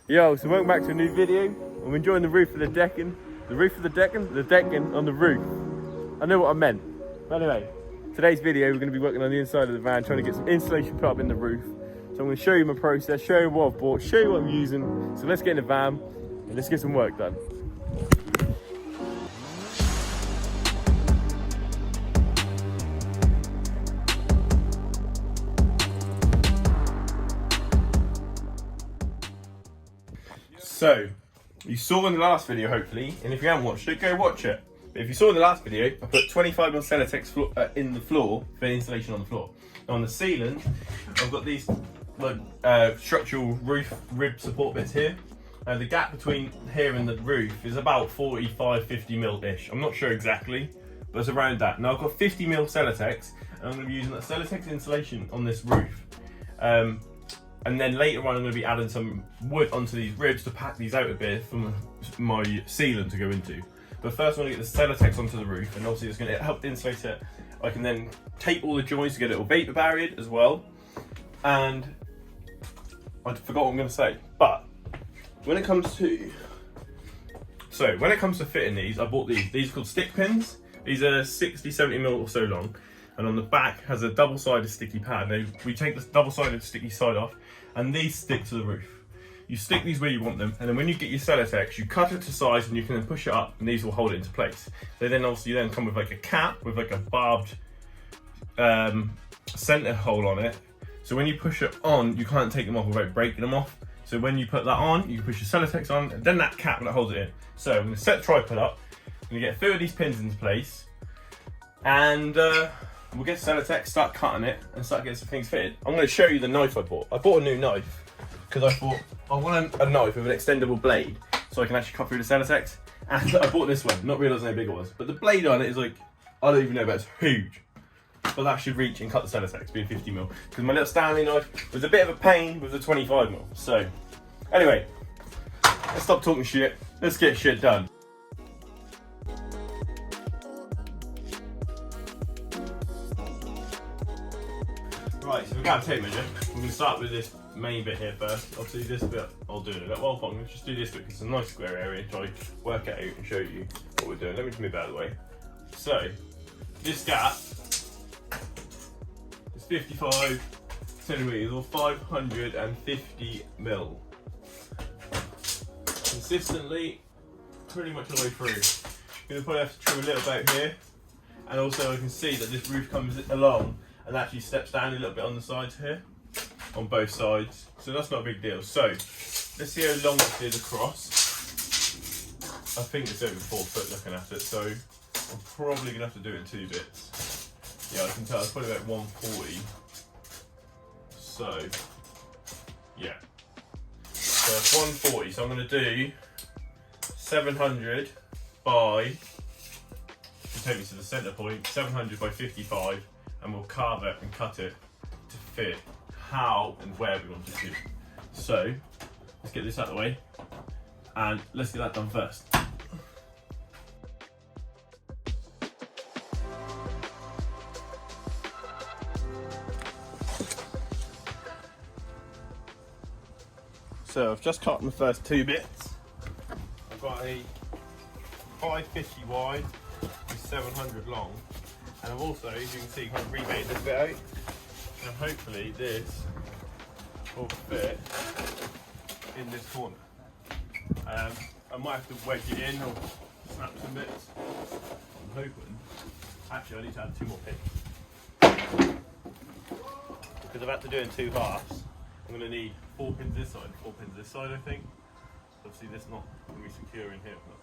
Yo, so welcome back to a new video. I'm enjoying the roof of the decking. The roof of the decking? The decking on the roof. I know what I meant. But anyway, today's video we're going to be working on the inside of the van, trying to get some insulation put up in the roof. So I'm going to show you my process, show you what I've bought, show you what I'm using. So let's get in the van and let's get some work done. So, you saw in the last video, hopefully, and if you haven't watched it, go watch it. But if you saw in the last video, I put 25mm Insulating in the floor for insulation on the floor. Now on the ceiling, I've got these structural roof rib support bits here. The gap between here and the roof is about 45-50mm-ish. I'm not sure exactly, but it's around that. Now I've got 50mm Celotex, and I'm going to be using that Celotex insulation on this roof. And then later on I'm going to be adding some wood onto these ribs to pack these out a bit for my ceiling to go into. But first I want to get the Celotex onto the roof, and obviously it's going to help insulate it. I can then tape all the joints to get it all vapor barriered as well. And I forgot what I'm going to say, but when it comes to fitting these, I bought these. These are called stick pins. These are 60-70mm or so long. And on the back has a double-sided sticky pad. Now, we take this double-sided sticky side off, and these stick to the roof. You stick these where you want them, and then when you get your Celotex, you cut it to size, and you can then push it up, and these will hold it into place. They then obviously then come with like a cap with like a barbed center hole on it. So when you push it on, you can't take them off without breaking them off. So when you put that on, you can push your Celotex on, and then that cap that holds it in. So I'm going to set the tripod up, I'm going to get a few of these pins into place, and we'll get Celotex, start cutting it, and start getting some things fitted. I'm going to show you the knife I bought. I bought a new knife because I thought I want a knife with an extendable blade so I can actually cut through the Celotex. And I bought this one, not realising how big it was. But the blade on it is like, I don't even know, but it's huge. But that should reach and cut the Celotex, being 50mm. Because my little Stanley knife was a bit of a pain with the 25mm. So, anyway, let's stop talking shit. Let's get shit done. Right, so we've got a tape measure. We're going to start with this main bit here first. Obviously this bit I'll do in a little while, but I'm going to just do this bit because it's a nice square area to try to work it out and show you what we're doing. Let me just move out of the way. So, this gap is 55cm or 550mm. Consistently, pretty much all the way through. You're going to probably have to trim a little bit out here, and also I can see that this roof comes along and actually steps down a little bit on the sides here, on both sides. So that's not a big deal. So let's see how long this is across. I think it's over 4 foot looking at it, so I'm probably gonna have to do it in 2 bits. Yeah, I can tell it's probably about 140. So yeah, so it's 140. So I'm gonna do 700 by, to take me to the center point, 700 by 55. And we'll carve it and cut it to fit how and where we want it to. So let's get this out of the way and let's get that done first. So I've just cut my first 2 bits. I've got a 550 wide with 700 long. And I've also, as you can see, kind of remade this bit out, and hopefully this will fit in this corner. I might have to wedge it in or snap some bits. I'm hoping. Actually, I need to add 2 more pins because I've had to do it in 2 halves. I'm going to need 4 pins this side, 4 pins this side. I think. Obviously, this not going to be secure in here. But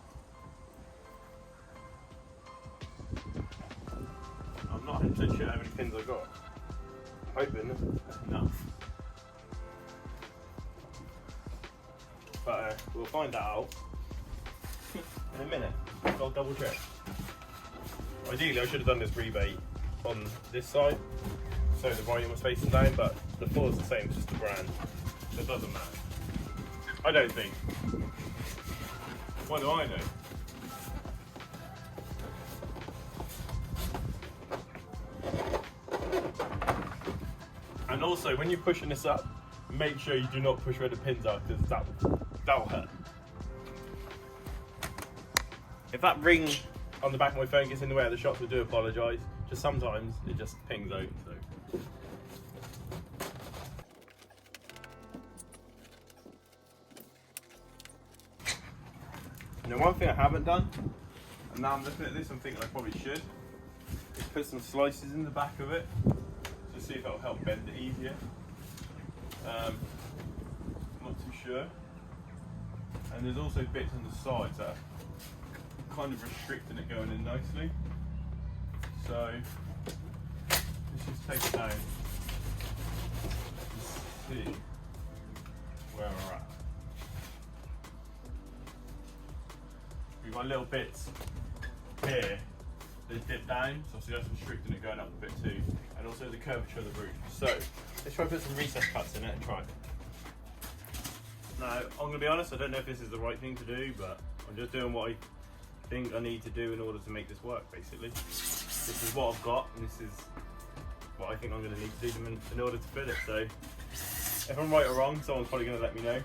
I'm not 100% sure how many pins I've got. I'm hoping that's enough. But we'll find that out in a minute. I'll double check. Ideally I should have done this rebate on this side so the volume was facing down, but the floor's the same, it's just the brand. So it doesn't matter. I don't think. What do I know? And also, when you're pushing this up, make sure you do not push where the pins are, because that will That'll hurt. If that ring on the back of my phone gets in the way of the shots, I do apologise. Just sometimes it just pings out. So. Now, one thing I haven't done, and now I'm looking at this, I'm thinking I probably should, is put some slices in the back of it to see if it'll help bend it easier. I'm not too sure. And there's also bits on the sides that are kind of restricting it going in nicely. So let's just take it down and see where we're at. We've got little bits here that dip down, so obviously that's restricting it going up a bit too, and also the curvature of the roof. So let's try to put some recess cuts in it and try. Now, I'm going to be honest, I don't know if this is the right thing to do, but I'm just doing what I think I need to do in order to make this work, basically. This is what I've got, and this is what I think I'm going to need to do in order to fit it. So if I'm right or wrong, someone's probably going to let me know.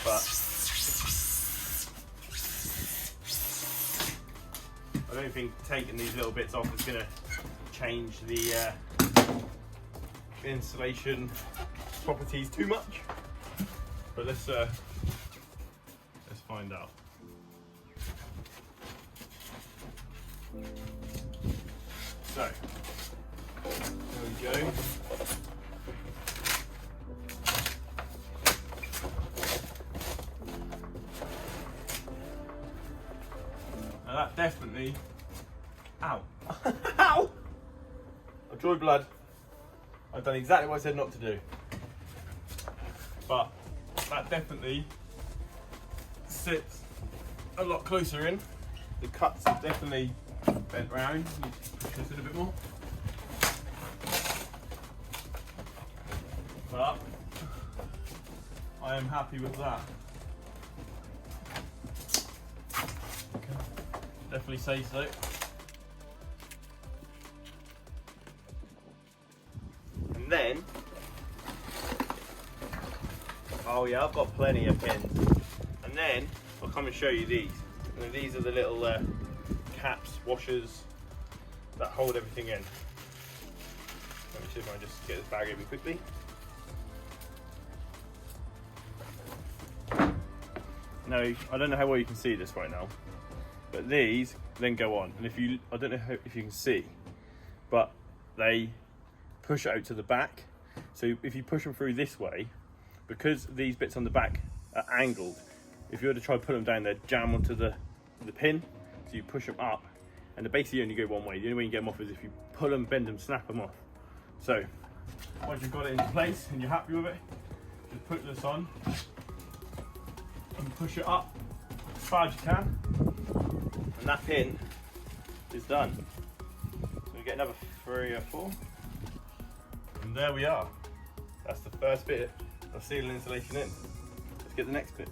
But I don't think taking these little bits off is going to change the insulation properties too much. But let's find out. So there we go. Now that definitely, ow, ow! I drew blood. I've done exactly what I said not to do. But that definitely sits a lot closer in. The cuts have definitely bent round. Need to push this in a bit more. But I am happy with that. Okay. Definitely say so. And then, oh yeah, I've got plenty of pins. And then I'll come and show you these. And these are the little caps, washers that hold everything in. Let me see if I can just get this bag over quickly. Now, I don't know how well you can see this right now, but these then go on. And if you, I don't know if you can see, but they push out to the back. So if you push them through this way, because these bits on the back are angled, if you were to try to put them down, they'd jam onto the pin. So you push them up, and they basically only go one way. The only way you get them off is if you pull them, bend them, snap them off. So once you've got it into place and you're happy with it, just put this on and push it up as far as you can, and that pin is done. So we get another 3 or 4, and there we are. That's the first bit of ceiling insulation in. Let's get the next bit.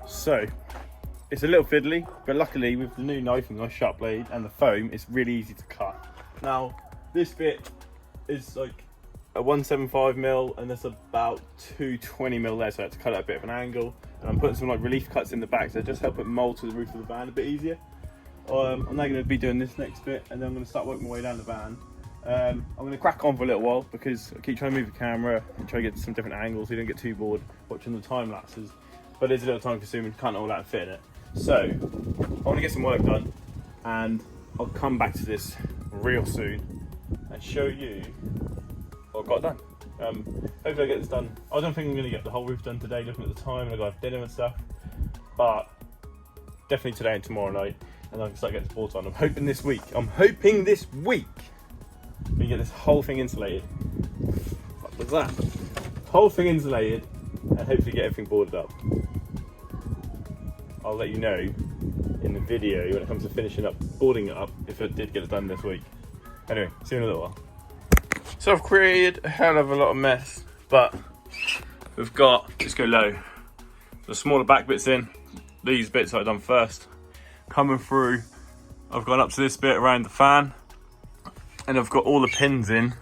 So it's a little fiddly, but luckily with the new knife and nice sharp blade and the foam, it's really easy to cut. Now this bit is like a 175mm and there's about 220mm there, so I had to cut out a bit of an angle, and I'm putting some like relief cuts in the back to just help it mold to the roof of the van a bit easier. I'm now going to be doing this next bit, and then I'm going to start working my way down the van. I'm going to crack on for a little while because I keep trying to move the camera and try to get some different angles so you don't get too bored watching the time lapses. But it's a little time consuming, can't all that fit in it. So I want to get some work done, and I'll come back to this real soon and show you what I've got done. Hopefully I get this done. I don't think I'm going to get the whole roof done today, looking at the time, and I've got to have dinner and stuff, but definitely today and tomorrow night, and I can start getting this bought on. I'm hoping this week we can get this whole thing insulated. What was that? Whole thing insulated, and hopefully get everything boarded up. I'll let you know in the video when it comes to finishing up, boarding it up, if I did get it done this week. Anyway, see you in a little while. So I've created a hell of a lot of mess, but we've got, let's go low, the smaller back bits in, these bits I've done first. Coming through, I've gone up to this bit around the fan, and I've got all the pins in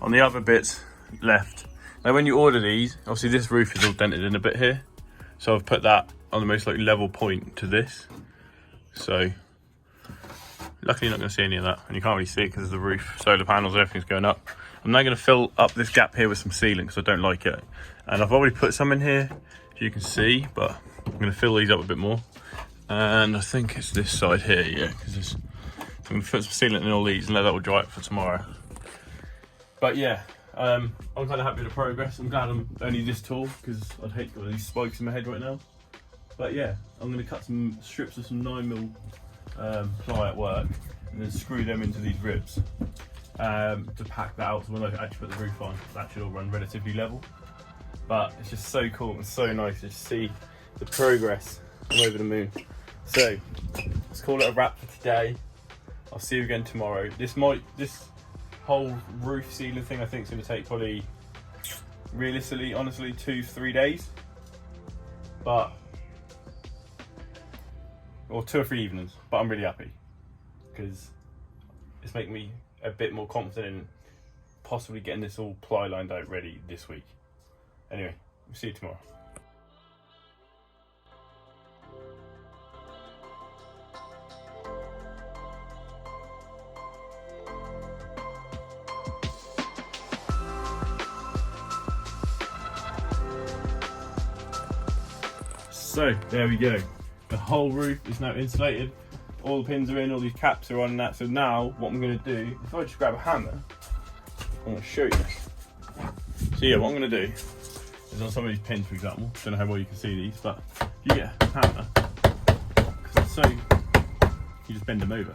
on the other bits left. Now when you order these, obviously this roof is all dented in a bit here, so I've put that on the most like level point to this. So luckily you're not going to see any of that, and you can't really see it because of the roof, solar panels, everything's going up. I'm now going to fill up this gap here with some sealing because I don't like it, and I've already put some in here, as you can see, but I'm going to fill these up a bit more. And I think it's this side here, yeah, because I'm going to put some sealant in all these and let that all dry up for tomorrow. But yeah, I'm kind of happy with the progress. I'm glad I'm only this tall because I'd hate to get these spikes in my head right now. But yeah, I'm going to cut some strips of some 9mm ply at work and then screw them into these ribs to pack that out, so when I actually put the roof on, that should all run relatively level. But it's just so cool and so nice to see the progress. I'm over the moon. So let's call it a wrap for today. I'll see you again tomorrow. This whole roof sealing thing I think is going to take probably, realistically, honestly, 2-3 days, or 2 or 3 evenings. But I'm really happy because it's making me a bit more confident in possibly getting this all ply lined out ready this week. Anyway, we'll see you tomorrow. So there we go. The whole roof is now insulated. All the pins are in, all these caps are on and that. So now what I'm going to do, if I just grab a hammer, I'm going to show you this. So yeah, what I'm going to do is on some of these pins, for example, don't know how well you can see these, but if you get a hammer, because it's so, you just bend them over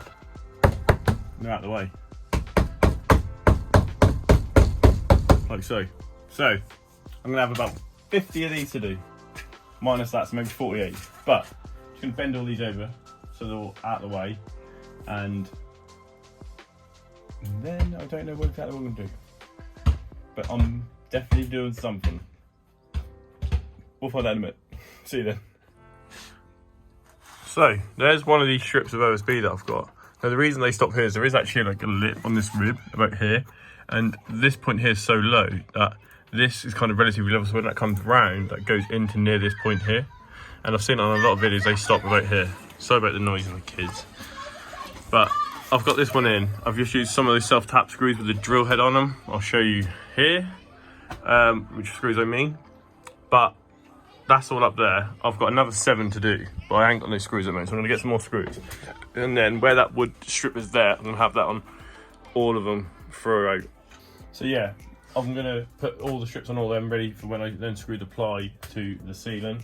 and they're out of the way. Like so. So I'm going to have about 50 of these to do. Minus that, so maybe 48. But just going to bend all these over so they're all out of the way, and then I don't know what exactly what I'm going to do, but I'm definitely doing something. We'll find out in a minute. See you then. So there's one of these strips of OSB that I've got. Now the reason they stop here is there is actually like a lip on this rib about here, and this point here is so low that this is kind of relatively level, so when that comes round, that goes into near this point here. And I've seen on a lot of videos they stop about here. Sorry about the noise of the kids. But I've got this one in. I've just used some of those self-tap screws with the drill head on them. I'll show you here, which screws I mean. But that's all up there. I've got another 7 to do, but I ain't got no screws at the moment, so I'm gonna get some more screws. And then where that wood strip is there, I'm gonna have that on all of them throughout. So yeah, I'm going to put all the strips on all of them ready for when I then screw the ply to the ceiling.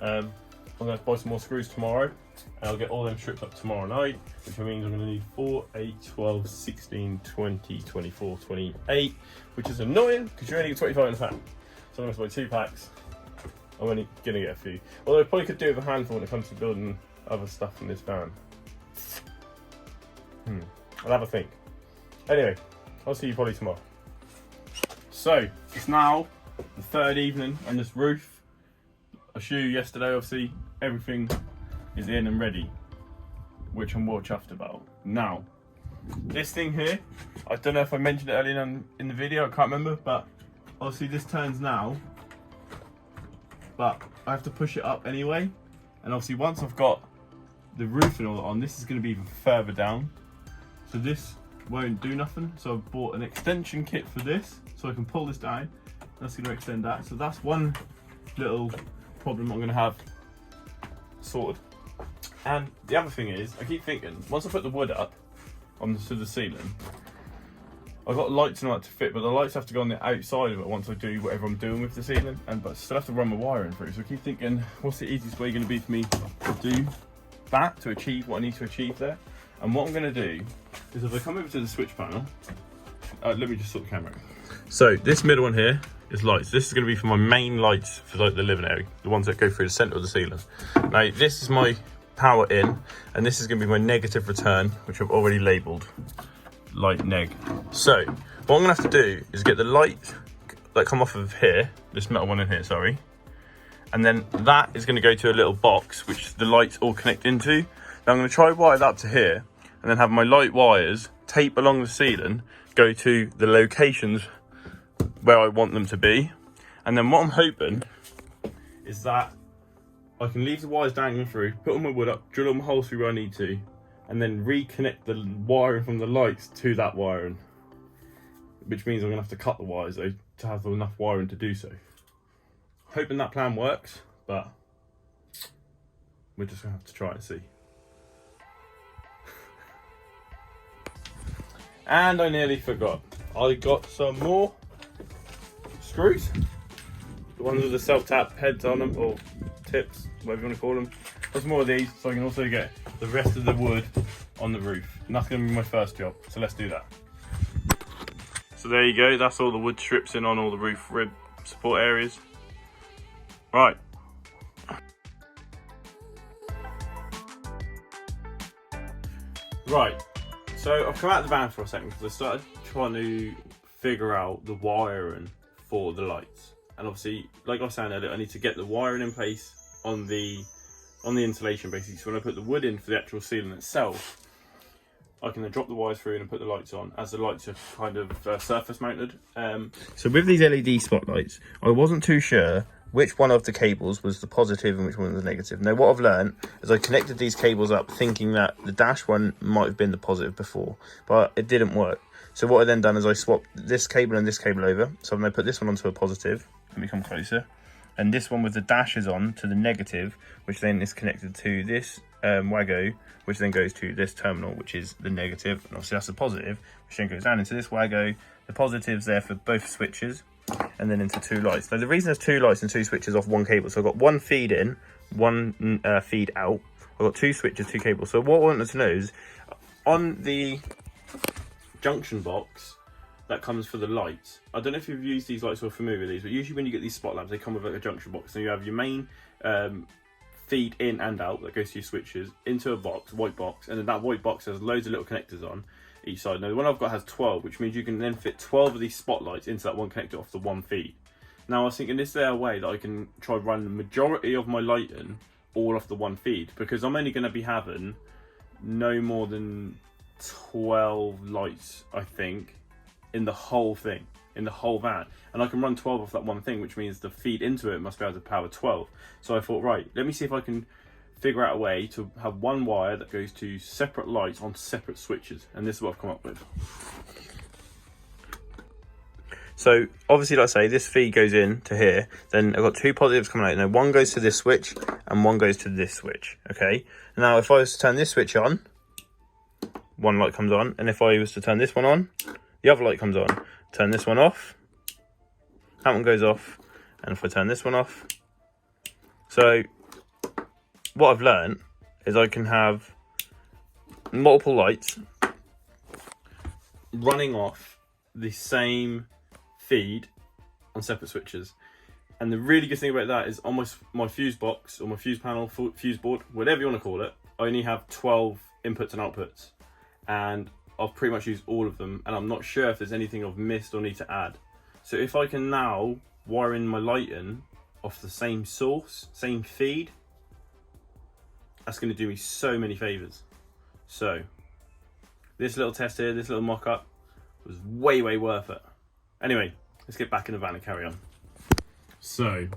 I'm going to buy some more screws tomorrow, and I'll get all them stripped up tomorrow night, which means I'm going to need 4, 8, 12, 16, 20, 24, 28, which is annoying because you're only get 25 in a pack. So I'm going to buy 2 packs. I'm only going to get a few. Although I probably could do with a handful when it comes to building other stuff in this van. I'll have a think. Anyway, I'll see you probably tomorrow. So it's now the 3rd evening on this roof. I showed you yesterday, obviously everything is in and ready, which I'm more chuffed about. Now, this thing here, I don't know if I mentioned it earlier in the video, I can't remember, but obviously this turns now, but I have to push it up anyway. And obviously once I've got the roof and all that on, this is going to be even further down. So this won't do nothing. So I've bought an extension kit for this, so I can pull this down. That's going to extend that. So that's one little problem I'm going to have sorted. And the other thing is, I keep thinking, once I put the wood up to the ceiling, I've got lights and all that to fit, but the lights have to go on the outside of it once I do whatever I'm doing with the ceiling, but I still have to run my wiring through. So I keep thinking, what's the easiest way going to be for me to do that, to achieve what I need to achieve there? And what I'm going to do is, if I come over to the switch panel, let me just sort the camera out. So this middle one here is lights. This is going to be for my main lights for like the living area, the ones that go through the centre of the ceiling. Now this is my power in, and this is going to be my negative return, which I've already labelled light neg. So What I'm gonna have to do is get the light that come off of here, this metal one in here, sorry. And then that is gonna go to a little box, which the lights all connect into. Now I'm gonna try wire that up to here, and then have my light wires tape along the ceiling, go to the locations where I want them to be. And then what I'm hoping is that I can leave the wires dangling through, put all my wood up, drill all my holes through where I need to, and then reconnect the wiring from the lights to that wiring. Which means I'm gonna have to cut the wires though to have enough wiring to do so. Hoping that plan works, but we're just gonna have to try and see. And I nearly forgot. I got some more screws. The ones with the self-tap heads on them, or tips, whatever you want to call them. There's more of these, so I can also get the rest of the wood on the roof. And that's going to be my first job, so let's do that. So there you go, that's all the wood strips in on all the roof rib support areas. Right. Right, so I've come out of the van for a second because I started trying to figure out the wiring for the lights. And obviously, like I was saying earlier, I need to get the wiring in place on the insulation basically. So when I put the wood in for the actual ceiling itself, I can then drop the wires through and put the lights on, as the lights are kind of surface mounted. So with these LED spotlights, I wasn't too sure which one of the cables was the positive and which one was the negative. Now what I've learned is I connected these cables up thinking that the dash one might have been the positive before, but it didn't work. So what I then done is I swapped this cable and this cable over. So I'm going to put this one onto a positive. Let me come closer. And this one with the dashes on to the negative, which then is connected to this Wago, which then goes to this terminal, which is the negative. And obviously that's the positive, which then goes down into this Wago. The positive's there for both switches, and then into two lights. Now the reason there's two lights and two switches off one cable, so I've got one feed in, one feed out. I've got two switches, two cables. So what I wanted to know is, on the junction box that comes for the lights, I don't know if you've used these lights or are familiar with these, but usually when you get these spot lamps, they come with like a junction box. So you have your main feed in and out that goes to your switches into a box, white box, and then that white box has loads of little connectors on each side. Now the one I've got has 12, which means you can then fit 12 of these spotlights into that one connector off the one feed. Now I was thinking, is there a way that I can try run the majority of my lighting all off the one feed? Because I'm only going to be having no more than 12 lights, I think, in the whole thing, in the whole van. And I can run 12 off that one thing, which means the feed into it must be able to power 12. So I thought, right, let me see if I can figure out a way to have one wire that goes to separate lights on separate switches. And this is what I've come up with. So obviously, like I say, this feed goes in to here. Then I've got two positives coming out. Now one goes to this switch and one goes to this switch. Okay. Now if I was to turn this switch on, one light comes on. And if I was to turn this one on, the other light comes on. Turn this one off, that one goes off. And if I turn this one off, so what I've learned is I can have multiple lights running off the same feed on separate switches. And the really good thing about that is on my fuse box, or my fuse panel, fuse board, whatever you want to call it, I only have 12 inputs and outputs, and I've pretty much used all of them, and I'm not sure if there's anything I've missed or need to add. So if I can now wire in my lighting off the same source, same feed, that's going to do me so many favours. So this little test here, this little mock-up was way worth it. Anyway, let's get back in the van and carry on. So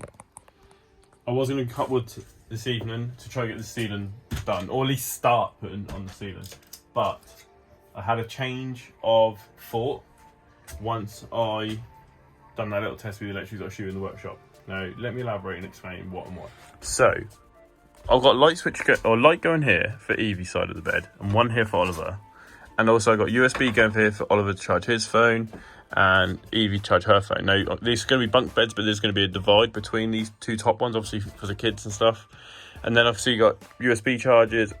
I was going to cut wood this evening to try to get the ceiling done, or at least start putting on the ceiling, but I had a change of thought once I done that little test with the electrics I shoot in the workshop. Now, let me elaborate and explain what and what. So, I've got light going here for Evie's side of the bed, and one here for Oliver. And also I've got USB going here for Oliver to charge his phone, and Evie to charge her phone. Now, these are going to be bunk beds, but there's going to be a divide between these two top ones, obviously for the kids and stuff. And then obviously you got USB chargers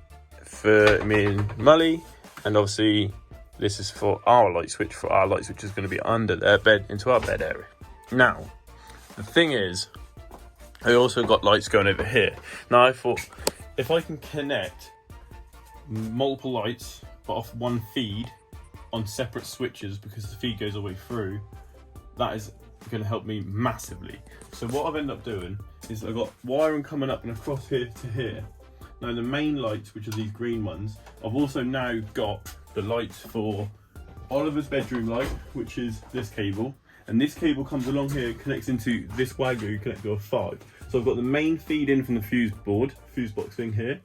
for me and Mully. And obviously, this is for our light switch, which is going to be under their bed, into our bed area. Now, the thing is, I also got lights going over here. Now, I thought, if I can connect multiple lights, but off one feed, on separate switches because the feed goes all the way through, that is going to help me massively. So what I've ended up doing is I've got wiring coming up and across here to here. Now the main lights, which are these green ones, I've also now got the lights for Oliver's bedroom light, which is this cable, and this cable comes along here, connects into this Wagyu connector of 5. So I've got the main feed in from the fuse box thing here.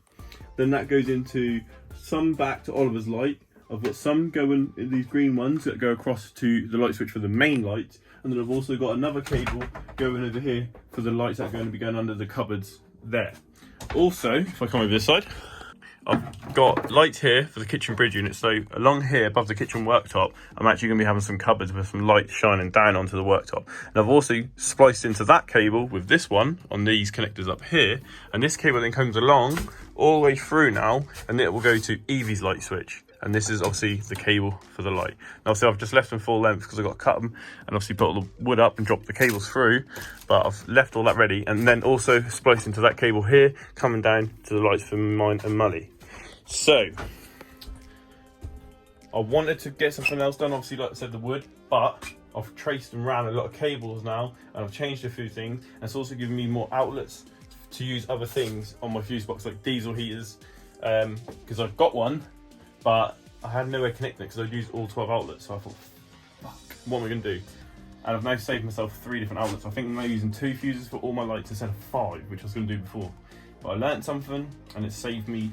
Then that goes into some back to Oliver's light. I've got some going in these green ones that go across to the light switch for the main light. And then I've also got another cable going over here for the lights that are going to be going under the cupboards there. Also, if I come over this side, I've got lights here for the kitchen bridge unit. So along here above the kitchen worktop, I'm actually going to be having some cupboards with some light shining down onto the worktop. And I've also spliced into that cable with this one on these connectors up here. And this cable then comes along all the way through now, and it will go to Evie's light switch. And this is obviously the cable for the light. And obviously I've just left them full length because I've got to cut them and obviously put all the wood up and drop the cables through. But I've left all that ready, and then also spliced into that cable here, coming down to the lights for mine and Mully. So I wanted to get something else done, obviously like I said, the wood, but I've traced and ran a lot of cables now, and I've changed a few things, and it's also given me more outlets to use other things on my fuse box, like diesel heaters, because I've got one, but I had nowhere connecting it because I'd used all 12 outlets. So I thought, fuck, what am I going to do? And I've now saved myself 3 different outlets. I think I'm now using 2 fuses for all my lights instead of 5, which I was going to do before. But I learned something and it saved me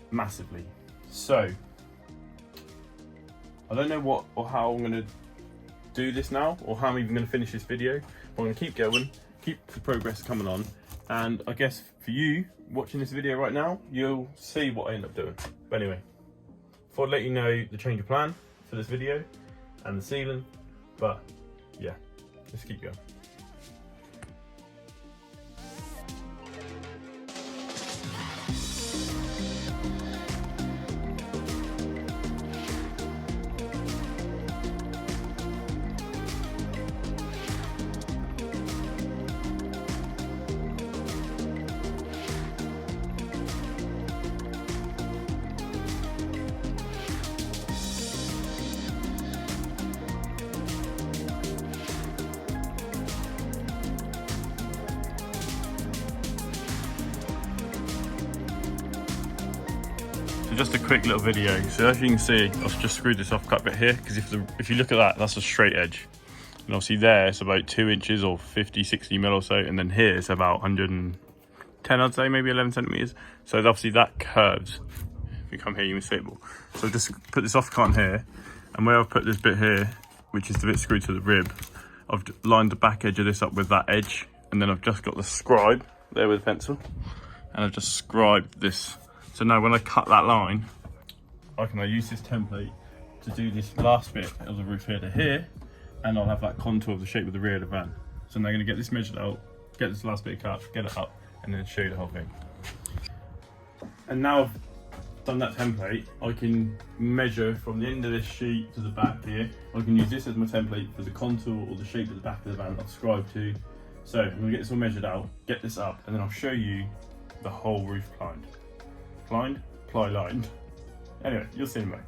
massively. So I don't know what or how I'm going to do this now, or how I'm even going to finish this video. But I'm going to keep going, keep the progress coming on. And I guess for you watching this video right now, you'll see what I end up doing. But anyway, thought I'd let you know the change of plan for this video and the ceiling. But yeah, let's keep going. Just a quick little video. So as you can see, I've just screwed this off cut bit here, because if you look at that, that's a straight edge, and obviously there it's about 2 inches or 50-60 mil or so, and then here it's about 110, I'd say, maybe 11 centimeters. So obviously that curves. If you come here, you can see it more. So just put this off cut here, and where I've put this bit here, which is the bit screwed to the rib, I've lined the back edge of this up with that edge, and then I've just got the scribe there with a pencil, and I've just scribed this. So now when I cut that line, I can use this template to do this last bit of the roof here to here, and I'll have that contour of the shape of the rear of the van. So I'm now going to get this measured out, get this last bit cut, get it up, and then show you the whole thing. And now I've done that template, I can measure from the end of this sheet to the back here. I can use this as my template for the contour or the shape of the back of the van I've scribed to. So I'm going to get this all measured out, get this up, and then I'll show you the whole roof lined. Lined, ply lined. Anyway, you'll see in a moment.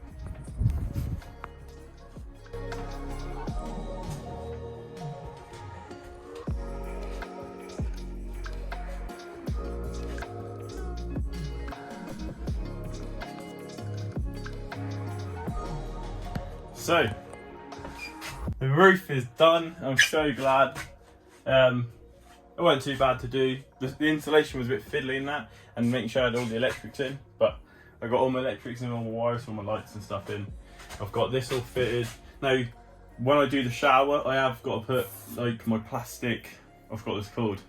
So the roof is done. I'm so glad. It wasn't too bad to do. The insulation was a bit fiddly in that, and making sure I had all the electrics in, but I got all my electrics and all my wires for my lights and stuff in. I've got this all fitted. Now, when I do the shower, I have got to put like my plastic, I forgot what it's called.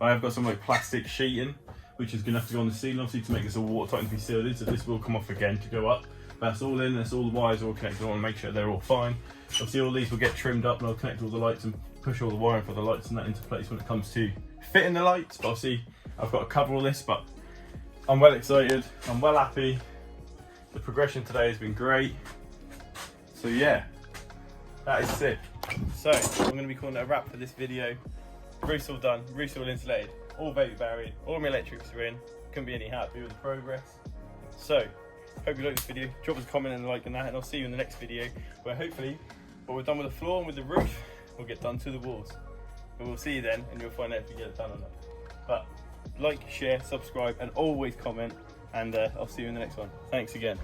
I have got some like plastic sheeting, which is gonna have to go on the ceiling, obviously, to make this all watertight and be sealed in, so this will come off again to go up. That's all in, that's all the wires are all connected. I want to make sure they're all fine. Obviously all these will get trimmed up, and I'll connect all the lights and push all the wiring for the lights and that into place when it comes to fitting the lights. But obviously I've got to cover all this, but I'm well excited, I'm well happy. The progression today has been great. So yeah, that is sick. So I'm going to be calling it a wrap for this video. Roof's all done, roof's all insulated, all vapor barrier, all my electrics are in. Couldn't be any happier with the progress. So Hope you liked this video. Drop us a comment and a like on that, and I'll see you in the next video where hopefully what we're done with the floor and with the roof will get done to the walls. But we'll see you then, and you'll find out if we get it done or not. But like, share, subscribe, and always comment, and I'll see you in the next one. Thanks again.